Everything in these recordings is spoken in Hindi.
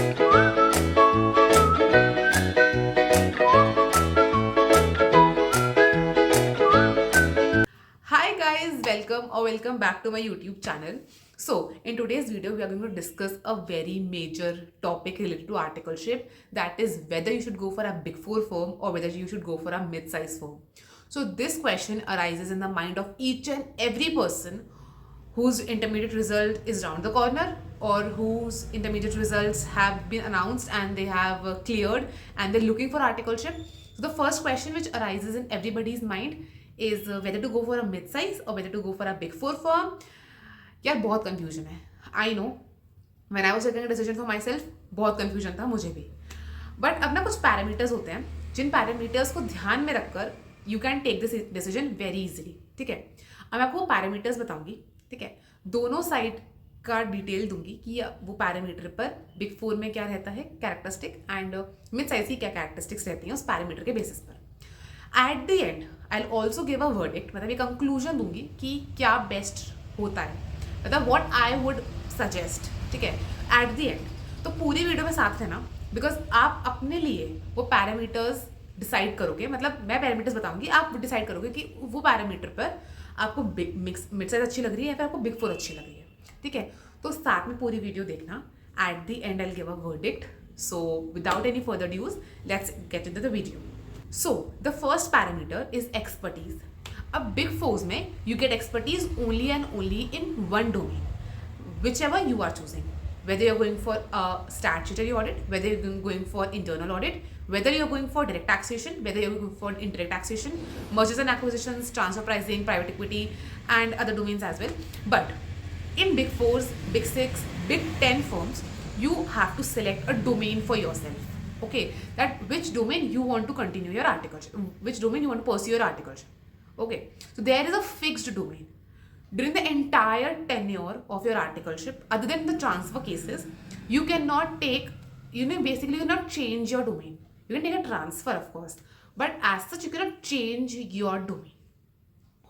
Hi guys, welcome back to my YouTube channel. So in today's video we are going to discuss a very major topic related to articleship, that is whether you should go for a big four firm or whether you should go for a mid-sized firm. So this question arises in the mind of each and every person whose intermediate result is round the corner or whose intermediate results have been announced and they have cleared and they're looking for articleship. So the first question which arises in everybody's mind is whether to go for a mid-size or whether to go for a big four firm. यार बहुत कंफ्यूजन है, I know. When I was taking a decision for my self बहुत कंफ्यूजन था मुझे भी. बट अब ना कुछ पैरामीटर्स होते हैं जिन पैरामीटर्स को ध्यान में रखकर you can take this decision very easily. ठीक है, अब मैं आपको पैरामीटर्स बताऊंगी. ठीक है, दोनों साइड का डिटेल दूंगी कि वो पैरामीटर पर बिग फोर में क्या रहता है कैरेक्टरिस्टिक एंड मिड साइज की क्या कैरेक्टरिस्टिक्स रहती हैं उस पैरामीटर के बेसिस पर. Eight the end I will also give a verdict, मतलब एक कंक्लूजन दूंगी कि क्या बेस्ट होता है, मतलब व्हाट आई वुड सजेस्ट. ठीक है, एट द एंड. तो पूरी वीडियो में साथ रहना, बिकॉज आप अपने लिए वो पैरामीटर्स डिसाइड करोगे. मतलब मैं पैरामीटर्स बताऊंगी, आप डिसाइड करोगे कि वो पैरामीटर पर आपको बिग मिड साइज अच्छी लग रही है या फिर आपको बिग फोर अच्छी लग रही है. ठीक है, तो साथ में पूरी वीडियो देखना. At the end I will give a verdict. So without any further dues let's get into the video. So the first parameter is expertise. अब big fours में you get expertise only and only in one domain, whichever you are choosing. Whether you are going for a statutory audit, whether you are going for internal audit, whether you are going for direct taxation, whether you are going for indirect taxation, mergers and acquisitions, transfer pricing, private equity, and other domains as well. But in big fours, big six, big 10 firms, you have to select a domain for yourself. Okay, that which domain you want to continue your articleship, which domain you want to pursue your articleship. Okay, so there is a fixed domain during the entire tenure of your articleship. Other than the transfer cases, you cannot take, basically you cannot change your domain. You can take a transfer of course, but as such you cannot change your domain.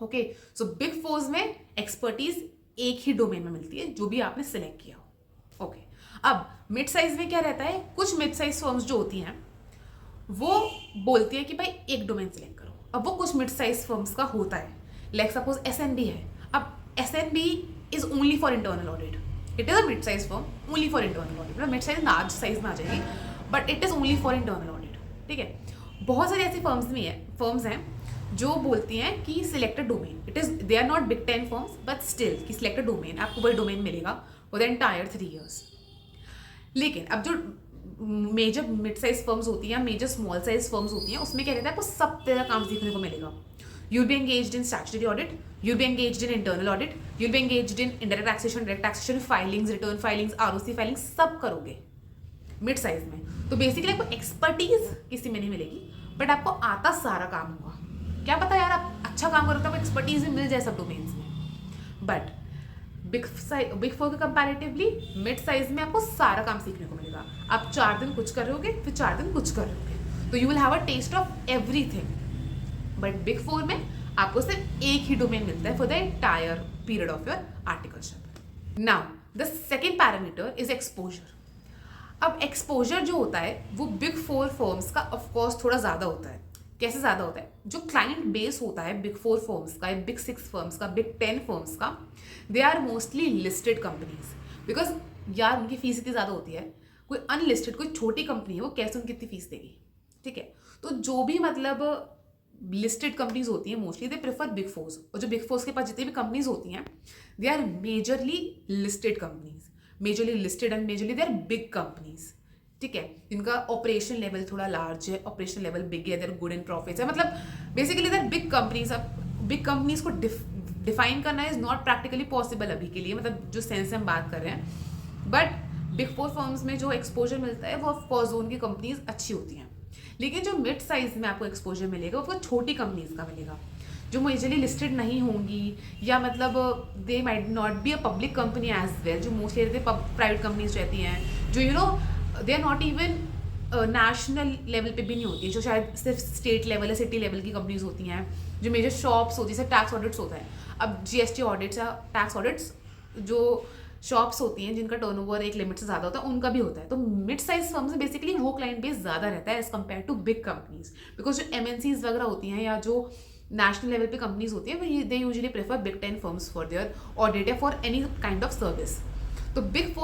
Okay, so big fours में expertise एक ही domain में मिलती है जो भी आपने select किया हो. Okay, अब मिड साइज में क्या रहता है, कुछ मिड साइज फर्म्स जो होती हैं वो बोलती है कि भाई एक डोमेन सेलेक्ट करो. अब वो कुछ मिड साइज फर्म्स का होता है, लाइक सपोज एसएनबी है. अब SNB is only for internal audit. It is a mid size firm only for internal audit. मतलब मिड साइज लार्ज साइज में आ जाएगी, but it is only for internal audit. ठीक है, बहुत सारी ऐसी फर्म्स हैं जो बोलती हैं कि selected domain, it is they are not big 10 firms but still कि सिलेक्टेड डोमेन, आपको वही डोमेन मिलेगा फॉर द एंटायर 3 years. लेकिन अब जो मेजर मिड साइज फर्म्स होती हैं या मेजर स्मॉल साइज फर्म्स होती हैं उसमें क्या रहता है, आपको सब तरह का काम सीखने को मिलेगा. You'll be engaged in statutory audit, you'll be engaged in internal audit, you'll be engaged in indirect taxation, direct taxation, filings, return filings, ROC filings, सब करोगे मिड साइज में. तो बेसिकली आपको एक्सपर्टीज किसी में नहीं मिलेगी, बट आपको आता सारा काम होगा. क्या पता यार आप अच्छा काम करो तो आपको एक्सपर्टीज भी मिल जाए सब डोमेन्स में. बट बिग फोर के कंपैरेटिवली मिड साइज में आपको सारा काम सीखने को मिलेगा. आप 4 दिन कुछ कर रहे फिर 4 दिन कुछ कर रहे तो you will have a taste of everything. But big four में आपको सिर्फ एक ही डोमेन मिलता है for the entire period of your articleship. Now the second parameter is exposure. अब एक्सपोजर जो होता है वो बिग फोर फर्म्स का ऑफकोर्स थोड़ा ज़्यादा होता है. कैसे ज़्यादा होता है, जो क्लाइंट बेस होता है बिग फोर फर्म्स का, बिग 6 फर्म्स का, बिग 10 फर्म्स का, they are mostly listed companies. Because यार उनकी फीस इतनी ज़्यादा होती है, कोई अनलिस्टेड कोई छोटी कंपनी है वो कैसे उनकी इतनी फीस देगी. ठीक है, तो जो भी मतलब लिस्टेड कंपनीज होती हैं mostly they prefer big force. और जो बिग फोर्स के पास जितनी भी कंपनीज होती हैं they are majorly listed companies, majorly listed and majorly they are big companies. ठीक है, जिनका ऑपरेशन लेवल थोड़ा लार्ज है, ऑपरेशन लेवल बिग है, देयर गुड इन प्रॉफिट्स है. मतलब बेसिकली देयर बिग कंपनीज. अब बिग कंपनीज को डिफाइन करना इज नॉट प्रैक्टिकली पॉसिबल अभी के लिए, मतलब जो सेंस से हम बात कर रहे हैं. बट बिग फोर फर्म्स में जो एक्सपोजर मिलता है वो ऑफकोर्स उनकी कंपनीज अच्छी होती हैं. लेकिन जो मिड साइज में आपको एक्सपोजर मिलेगा वो छोटी कंपनीज का मिलेगा जो मेजरली लिस्टेड नहीं होंगी, या मतलब they might not be a public company as well. जो मोस्टली रहते प्राइवेट कंपनीज रहती हैं जो they are not even national level पे भी नहीं होती है, जो शायद सिर्फ स्टेट लेवल या सिटी लेवल की कंपनीज होती हैं, जो मेजर शॉप्स होती है, जैसे टैक्स ऑडिट्स होता है. अब जीएसटी ऑडिट्स या टैक्स ऑडिट्स जो शॉप्स होती हैं जिनका टर्नओवर एक लिमिट से ज़्यादा होता है, उनका भी होता है। तो मिड साइज फर्म्स में बेसिकली वो क्लाइंट बेस ज़्यादा रहता है as compared to big companies, because जो एमएनसीज वगैरह होती हैं या जो नेशनल लेवल पे कंपनीज होती हैं, वो they usually prefer big 10 firms for their audit या for any kind of service. तो बिग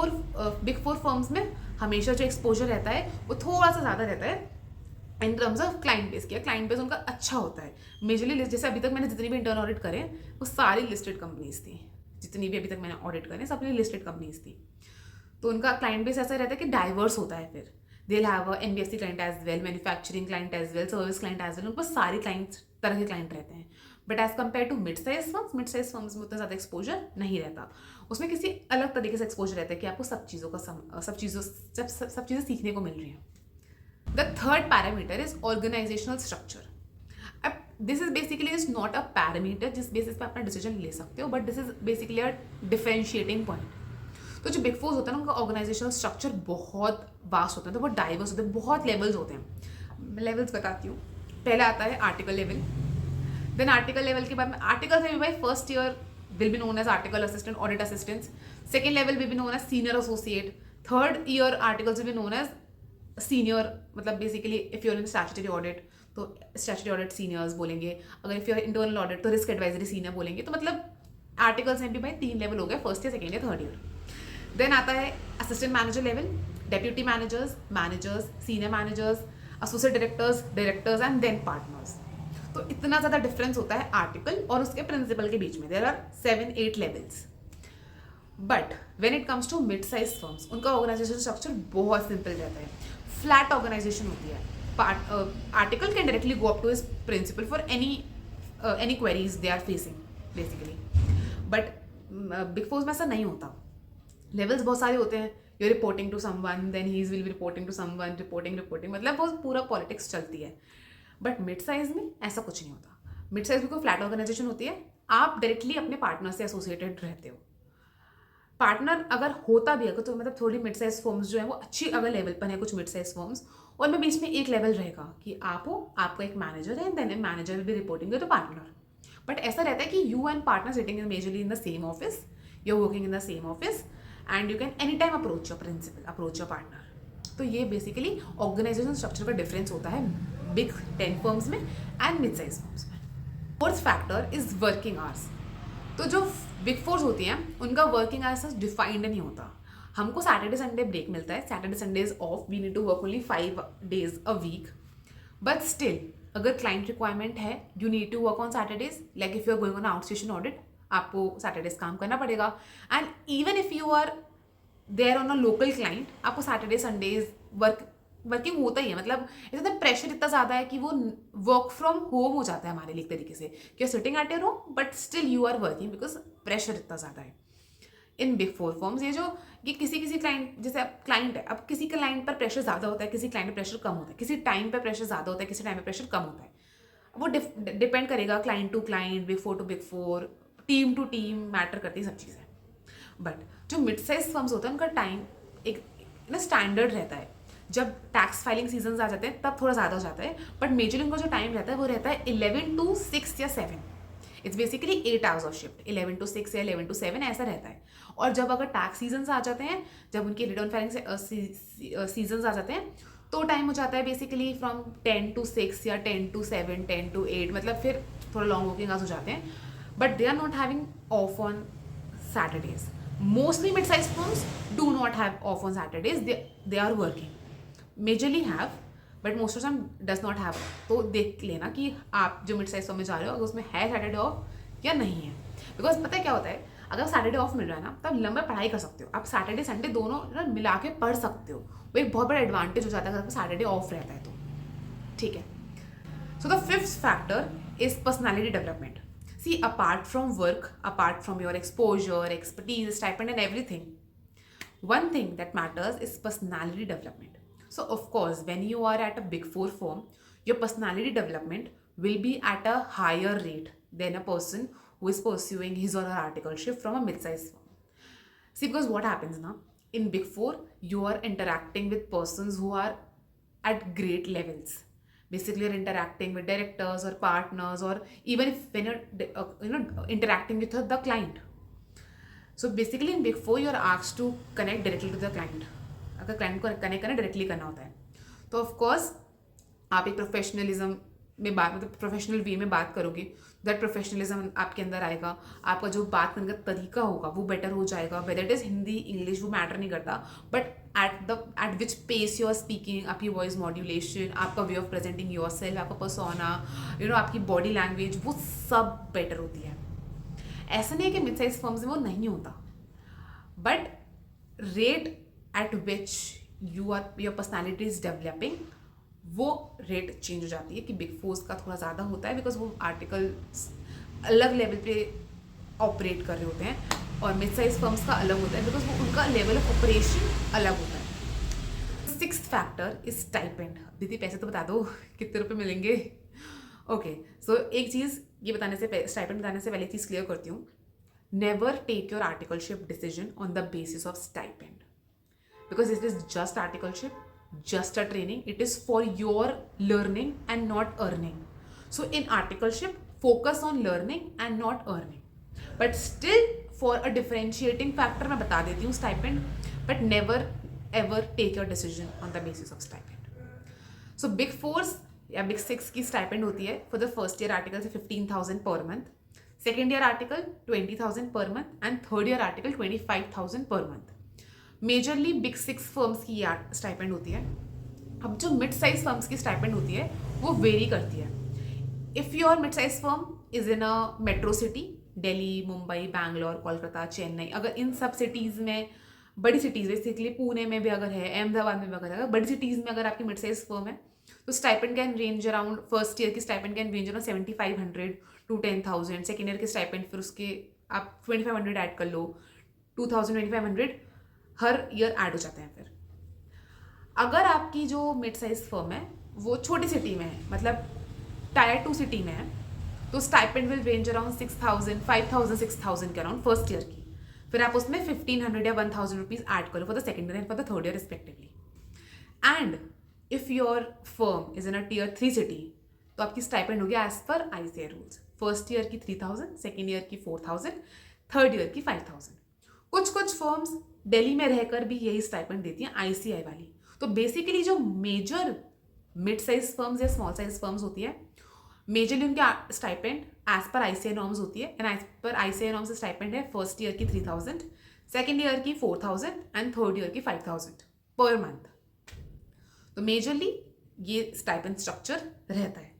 फोर फर्म्स में हमेशा जो एक्सपोजर रहता है वो थोड़ा सा ज़्यादा रहता है in terms of client base किया। क्लाइंट बेस उनका अच्छा होता है। मेजरली जैसे अभी तक मैंने जितनी भी इंटर्न ऑडिट करे वो सारी लिस्टेड कंपनीज थी, जितनी भी अभी तक मैंने ऑडिट करे सबने लिस्टेड कंपनीज थी। तो उनका क्लाइंट बेस ऐसा रहता है कि डाइवर्स होता है। फिर they have a NBFC client as well, manufacturing client as well, service client as well, उनको सारे क्लाइंट्स तरह के क्लाइंट रहते हैं। But as compared to mid size firms में उतना ज़्यादा एक्सपोजर नहीं रहता। उसमें किसी अलग तरीके से एक्सपोजर रहता है कि आपको सब चीज़ें सीखने को मिल रही हैं। The third parameter is organizational structure. अब this is basically is not a parameter जिस बेसिस पे अपना डिसीजन ले सकते हो, but this is basically a differentiating point. तो जो बिग फोर्स होता है ना, उनका ऑर्गेनाइजेशनल स्ट्रक्चर बहुत वास्ट होता है, तो बहुत डाइवर्स होते हैं, बहुत लेवल्स होते हैं। मैं लेवल्स बताती हूँ। पहले आता है article level, then article level के बाद में आर्टिकल से भी भाई first year will be known as article assistant, audit assistants. Second level will be known as senior associate. Third year articles will be known as senior, मतलब basically if you're in statutory audit तो स्टैट्यूटरी ऑडिट सीनियर्स बोलेंगे, अगर इफ यूर इंटरनल ऑडिट तो रिस्क एडवाइजरी सीनियर बोलेंगे। तो मतलब आर्टिकल्स में भी भाई 3 लेवल हो गए, first year, second year, third year. Then आता है assistant manager level, deputy managers, senior managers, associate directors and then partners. तो इतना ज़्यादा डिफरेंस होता है आर्टिकल और उसके प्रिंसिपल के बीच में। There are 7-8 levels. But when it comes to mid size firms, उनका ऑर्गेनाइजेशन स्ट्रक्चर बहुत सिंपल रहता है, फ्लैट ऑर्गेनाइजेशन होती है। Article can directly go up to his principal for any queries they are facing basically. But big fours में ऐसा नहीं होता। लेवल्स बहुत सारे होते हैं। You reporting to someone, then he will be reporting to someone, reporting, मतलब वो पूरा पॉलिटिक्स चलती है। बट मिड साइज में ऐसा कुछ नहीं होता। मिड साइज में कोई फ्लैट ऑर्गेनाइजेशन होती है, आप डायरेक्टली अपने पार्टनर से एसोसिएटेड रहते हो। पार्टनर अगर होता भी अगर तो मतलब थोड़ी मिड साइज फर्म्स जो है वो अच्छी अगर लेवल पर है, कुछ मिड साइज फर्म्स, और में बीच में एक लेवल रहेगा कि आप हो, आपका एक मैनेजर है, then manager will be reporting to the partner. But ऐसा रहता है कि you and partner sitting in majorly in the same office, you are working in the same office and you can any time approach your principal, approach your partner. तो ये बेसिकली ऑर्गेनाइजेशन स्ट्रक्चर का डिफरेंस होता है बिग 10 फर्म्स में एंड मिड साइज फर्म्स में। Fourth factor is working hours. तो जो बिग फोर्स होती हैं उनका वर्किंग आवर्स डिफाइंड नहीं होता। हमको सैटरडे संडे ब्रेक मिलता है, Saturday Sunday is off, we need to work only 5 days a week. But still अगर क्लाइंट रिक्वायरमेंट है, you need to work on Saturdays. Like if you are going on outstation audit, आपको सैटरडेज काम करना पड़ेगा। And even if you are there on a local client, आपको सैटरडे संडेज वर्किंग होता ही है। मतलब इतना प्रेशर इतना ज़्यादा है कि वो वर्क फ्रॉम होम हो जाता है हमारे लिए एक तरीके से, कि sitting at your home but still you are working, because pressure इतना ज़्यादा है इन बिग फोर फर्म्स। ये किसी क्लाइंट, जैसे अब क्लाइंट है, अब किसी क्लाइंट पर प्रेशर ज़्यादा होता है, किसी क्लाइंट पर प्रेशर कम होता है, किसी टाइम पर प्रेशर ज़्यादा होता है, किसी टाइम पर प्रेशर कम होता है। वो डिपेंड करेगा client to client, big four to big four, team to team matter करती है सब चीज़ें। बट जो मिड साइज फर्म्स होता है उनका टाइम एक ना स्टैंडर्ड रहता है। जब टैक्स फाइलिंग सीजन आ जाते हैं तब थोड़ा ज़्यादा हो जाता है, बट मेजरली उनका जो टाइम रहता है वो रहता है 11 to 6 या 7। It's basically 8 hours of shift, 11 to 6 या 11 to 7 ऐसा रहता है। और जब अगर टैक्स सीजन आ जाते हैं, जब उनकी रिटर्न फाइलिंग सीजन आ जाते हैं, तो टाइम हो जाता है बेसिकली फ्रॉम 10 to 6 या 10 to 7, 10 to 8, मतलब फिर थोड़ा लॉन्ग वर्किंग आवर्स हो जाते हैं। But they are not having off on Saturdays. Mostly mid-sized firms do not have off on Saturdays. They are working. Majorly have, but most of them does not have. तो देख लेना कि आप जो mid-sized firm में जा रहे हो अगर उसमें है Saturday ऑफ या नहीं है। बिकॉज पता है क्या होता है, अगर Saturday ऑफ मिल रहा है ना, तब लंबा पढ़ाई कर सकते हो आप। Saturday संडे दोनों ना मिला के पढ़ सकते हो, वो एक बहुत बड़ा एडवांटेज हो जाता है अगर Saturday ऑफ रहता है तो। ठीक है। So the fifth factor is personality development. See, apart from work, apart from your exposure, expertise, stipend and everything, one thing that matters is personality development. So of course, when you are at a big four firm, your personality development will be at a higher rate than a person who is pursuing his or her articleship from a mid-sized firm. See, because what happens now, in big four, you are interacting with persons who are at great levels. Basically, you're interacting with directors or partners, or even if when you're interacting with the client. So basically in big four you are asked to connect directly to the client. अगर क्लाइंट को कनेक्ट करना डायरेक्टली करना होता है तो ऑफकोर्स आप एक प्रोफेशनलिज्म में बात, मतलब प्रोफेशनल वे में बात करोगे, दैट प्रोफेशनलिज्म आपके अंदर आएगा. आपका जो बात करने का तरीका होगा वो बेटर हो जाएगा. Whether it is Hindi English वो मैटर नहीं करता, but at which pace you are speaking, आपकी वॉइस मॉड्यूलेशन, आपका way of presenting yourself, आपका पर्सोना, आपकी बॉडी लैंग्वेज, वो सब बेटर होती है. ऐसा नहीं है कि मिड साइज फर्म्स में वो नहीं होता, but rate at which your personality is developing, वो रेट चेंज हो जाती है कि बिग फोर्स का थोड़ा ज़्यादा होता है बिकॉज वो आर्टिकल अलग लेवल पे ऑपरेट कर रहे होते हैं, और मिड साइज फर्म्स का अलग होता है बिकॉज वो उनका लेवल ऑफ ऑपरेशन अलग होता है. Sixth factor is stipend. दीदी पैसे तो बता दो कितने रुपए मिलेंगे. ओके, सो एक चीज़ ये बताने से, स्टाइपेंड बताने से पहले चीज़ क्लियर करती हूँ. Never take your articleship decision on the basis of stipend because it is just articleship, just a training. It is for your learning and not earning. So in articleship, focus on learning and not earning. But still, for a differentiating factor, मैं बता देती हूँ stipend, but never ever take your decision on the basis of stipend. So big fours या big six की stipend होती है for the first year article से 15,000 per month, second year article 20,000 per month, and third year article 25,000 per month. Majorly big six firms की स्टाइपेंड होती है. अब जो मिड साइज फर्म्स की स्टाइपेंड होती है वो वेरी करती है. If your mid size firm is in a metro city, Delhi, Mumbai, Bangalore, Kolkata, Chennai, अगर इन सब सिटीज़ में, बड़ी सिटीज़ बेसिकली पुणे में भी अगर है, अहमदाबाद में भी अगर है, बड़ी सिटीज़ में अगर आपकी मिड साइज फर्म है तो stipend can range around, first year की stipend can range around 7,500 to 10,000. Second year की स्टाइपेंड फिर उसके आप 2,500 ऐड कर लो, 2,000 2,500 हर ईयर ऐड हो जाते हैं. फिर अगर आपकी जो मिड साइज फर्म है वो छोटी सिटी में है, मतलब टायर 2 सिटी में है, तो स्टाइपेंड विल रेंज अराउंड 6,000 5,000 6,000 के अराउंड फर्स्ट ईयर की. फिर आप उसमें 1,500 या 1,000 रुपीज़ ऐड करो for the second year and for the third year respectively. And if your firm is in a tier 3 city तो आपकी स्टाइपेंड होगी as per ICAI rules. First year की 3,000, सेकेंड ईयर की 4,000, थर्ड ईयर की 5,000. कुछ फर्म्स दिल्ली में रहकर भी यही स्टाइपेंड देती हैं, ICAI वाली. तो बेसिकली जो मेजर मिड साइज फर्म्स या स्मॉल साइज फर्म्स होती है, मेजरली उनकी stipend as per ICAI norms होती है. And as per ICAI norms stipend है फर्स्ट ईयर की 3,000, सेकेंड ईयर की 4,000 एंड थर्ड ईयर की 5,000 पर मंथ. तो मेजरली ये स्टाइपेंड स्ट्रक्चर रहता है.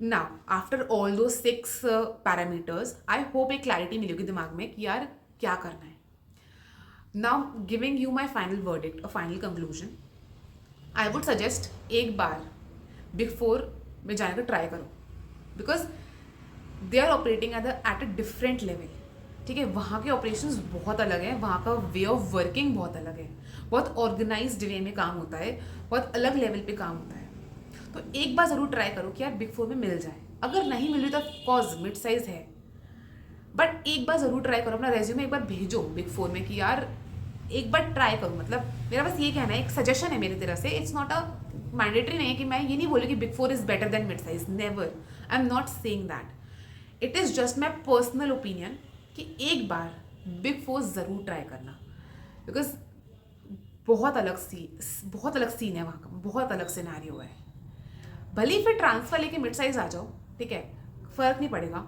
नाउ आफ्टर ऑल दो 6 पैरामीटर्स, आई होप एक क्लैरिटी मिलेगी दिमाग में कि यार क्या करना है. Now giving you my final verdict or final conclusion, I would suggest एक बार बिग फोर में जाने का ट्राई करो, because they are operating at a different level. ठीक है, वहाँ के ऑपरेशंस बहुत अलग हैं, वहाँ का वे ऑफ वर्किंग बहुत अलग है, बहुत ऑर्गेनाइज्ड वे में काम होता है, बहुत अलग लेवल पे काम होता है. तो एक बार ज़रूर ट्राई करो कि यार बिग फोर में मिल जाए. अगर नहीं मिली तो ऑफकोर्स मिड साइज है, बट एक बार ज़रूर ट्राई करो. अपना रेज्यूमे एक बार भेजो बिग फोर में कि यार एक बार ट्राई करो. मतलब मेरा बस ये कहना है, एक सजेशन है मेरी तरफ से. इट्स नॉट अ मैंडेटरी नहीं है कि मैं ये नहीं बोलूँ कि big four is better than mid size. Never, I am not saying that. It is just my personal opinion कि एक बार बिग फोर ज़रूर ट्राई करना, बिकॉज बहुत अलग सीन है वहाँ का, बहुत अलग सिनेरियो है. भले ही फिर ट्रांसफर लेके मिड साइज आ जाओ, ठीक है, फ़र्क नहीं पड़ेगा,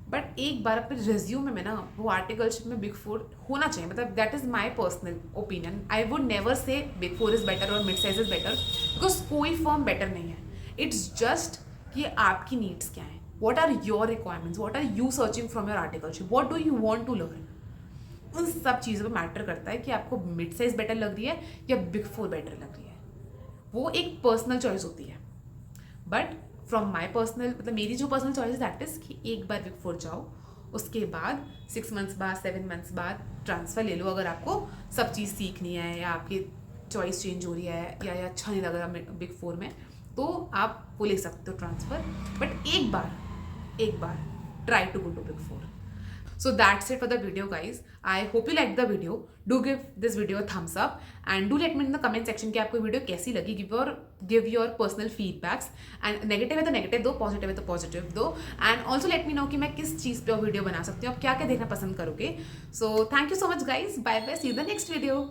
बट एक बार अपने रेज्यूमे में ना वो आर्टिकलशिप में बिग फोर होना चाहिए. मतलब that is my personal opinion. I would never say big four is better और mid size is better, because कोई फर्म बेटर नहीं है. इट्स जस्ट कि आपकी नीड्स क्या हैं, what are your requirements, what are you searching from your articleship, what do you want to learn. उन सब चीज़ों पर मैटर करता है कि आपको मिड साइज बेटर लग रही है या बिग फोर बेटर लग रही है. वो एक पर्सनल चॉइस होती है. बट फ्रॉम माई पर्सनल, मतलब मेरी जो पर्सनल चॉइस दैट इज़ कि एक बार बिग फोर जाओ, उसके बाद 6 मंथ्स बाद 7 मंथ्स बाद ट्रांसफ़र ले लो. अगर आपको सब चीज़ सीखनी है या आपकी चॉइस चेंज हो रही है या अच्छा नहीं लग रहा बिग फोर में, तो आप वो ले सकते हो ट्रांसफ़र. बट एक बार try to go to big four. So that's it for the video, guys. I hope you liked the video. Do give this video a thumbs up and do let me in the comment section कि आपको वीडियो कैसी लगी. Give your personal feedbacks and negative है तो negative दो, positive है तो positive दो, and also let me know कि मैं किस चीज़ पे वीडियो बना सकती हूँ, आप क्या क्या देखना पसंद करोगे. So thank you so much, guys. Bye bye. See you in the next video.